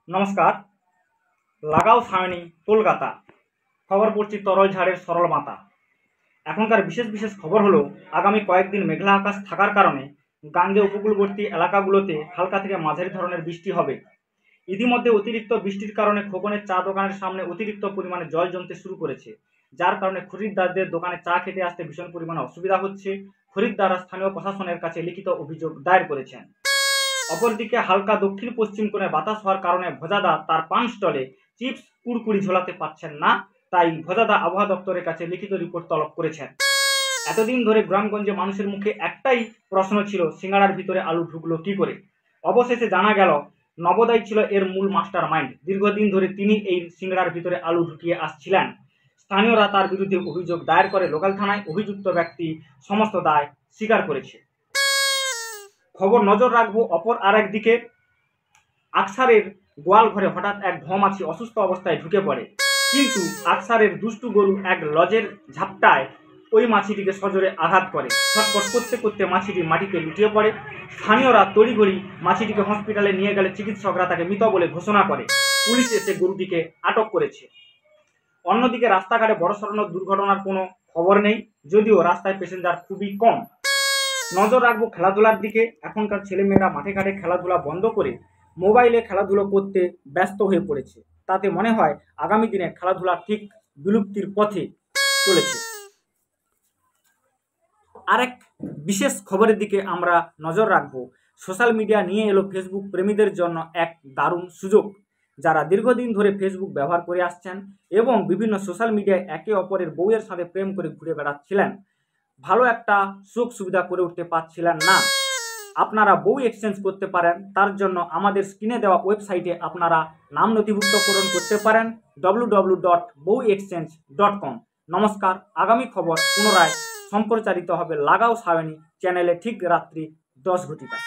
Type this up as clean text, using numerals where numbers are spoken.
নমস্কার। লাগাও সায়নী কলকাতা। খবর পড়ছি তরল ঝাড়ের সরল মাতা। এখনকার বিশেষ বিশেষ খবর হলো, আগামী কয়েকদিন মেঘলা আকাশ থাকার কারণে গাঙ্গে উপকূলবর্তী এলাকাগুলোতে হালকা থেকে মাঝারি ধরনের বৃষ্টি হবে। ইতিমধ্যে অতিরিক্ত বৃষ্টির কারণে খোকনের চা দোকানের সামনে অতিরিক্ত পরিমাণে জল জমতে শুরু করেছে, যার কারণে খরিদ্দারদের দোকানে চা খেতে আসতে ভীষণ পরিমাণে অসুবিধা হচ্ছে। খরিদ্দাররা স্থানীয় প্রশাসনের কাছে লিখিত অভিযোগ দায়ের করেছেন। অপরদিকে হালকা দক্ষিণ পশ্চিম কোণে বাতাস হওয়ার কারণে ভজাদা তার পান স্টলে চিপস কুড়কুড়ি ঝোলাতে পারছেন না, তাই ভজাদা আবহাওয়া দপ্তরের কাছে লিখিত রিপোর্ট তলব করেছেন। এতদিন ধরে গ্রামগঞ্জে মানুষের মুখে একটাই প্রশ্ন ছিল, সিঙ্গাড়ার ভিতরে আলু ঢুকলো কি করে। অবশেষে জানা গেল নবোদয় ছিল এর মূল মাস্টার মাইন্ড। দীর্ঘদিন ধরে তিনি এই সিঙ্গাড়ার ভিতরে আলু ঢুকিয়ে আসছিলেন। স্থানীয়রা তার বিরুদ্ধে অভিযোগ দায়ের করে লোকাল থানায়। অভিযুক্ত ব্যক্তি সমস্ত দায় স্বীকার করেছে। খবর নজর রাখবো অপর আরেক দিকে। আকসারের গোয়াল ঘরে হঠাৎ এক ভমাছি অসুস্থ অবস্থায় ঢুকে পড়ে, কিন্তু আকসারের দুষ্টু গরু এক লজের ঝাপটায় ওই মাছিটিকে সজোরে আঘাত করে। ছটফট করতে করতে মাছিটি মাটিতে লুটিয়ে পড়ে। স্থানীয়রা তড়িঘড়ি মাছিটিকে হসপিটালে নিয়ে গেলে চিকিৎসকরা তাকে মৃত বলে ঘোষণা করে। পুলিশ এসে গরুটিকে আটক করেছে। অন্যদিকে রাস্তাঘাটে বড়সড় দুর্ঘটনার কোনো খবর নেই, যদিও রাস্তায় প্যাসেঞ্জার খুবই কম। নজর রাখবো খেলাধুলার দিকে। এখনকার ছেলেমেয়েরা মাঠে ঘাটে খেলাধুলা বন্ধ করে মোবাইলে খেলাধুলো করতে ব্যস্ত হয়ে পড়েছে। তাতে মনে হয় আগামী দিনে খেলাধুলা ঠিক বিলুপ্তির পথে চলেছে। আরেক বিশেষ খবরের দিকে আমরা নজর রাখবো। সোশ্যাল মিডিয়া নিয়ে এলো ফেসবুক প্রেমীদের জন্য এক দারুণ সুযোগ। যারা দীর্ঘদিন ধরে ফেসবুক ব্যবহার করে আসছেন এবং বিভিন্ন সোশ্যাল মিডিয়ায় একে অপরের বউয়ের সাথে প্রেম করে ঘুরে বেড়াচ্ছিলেন, ভালো একটা সুযোগ সুবিধা করে উঠতে পারছিলেন না, আপনারা বউ এক্সচেঞ্জ করতে পারেন। তার জন্য আমাদের স্ক্রিনে দেওয়া ওয়েবসাইটে আপনারা নাম নথিভুক্তকরণ করতে পারেন www.bouexchange.com। নমস্কার। আগামী খবর পুনরায় সম্প্রচারিত হবে লাগাও সায়নী চ্যানেলে ঠিক রাত্রি 10 ঘটিকায়।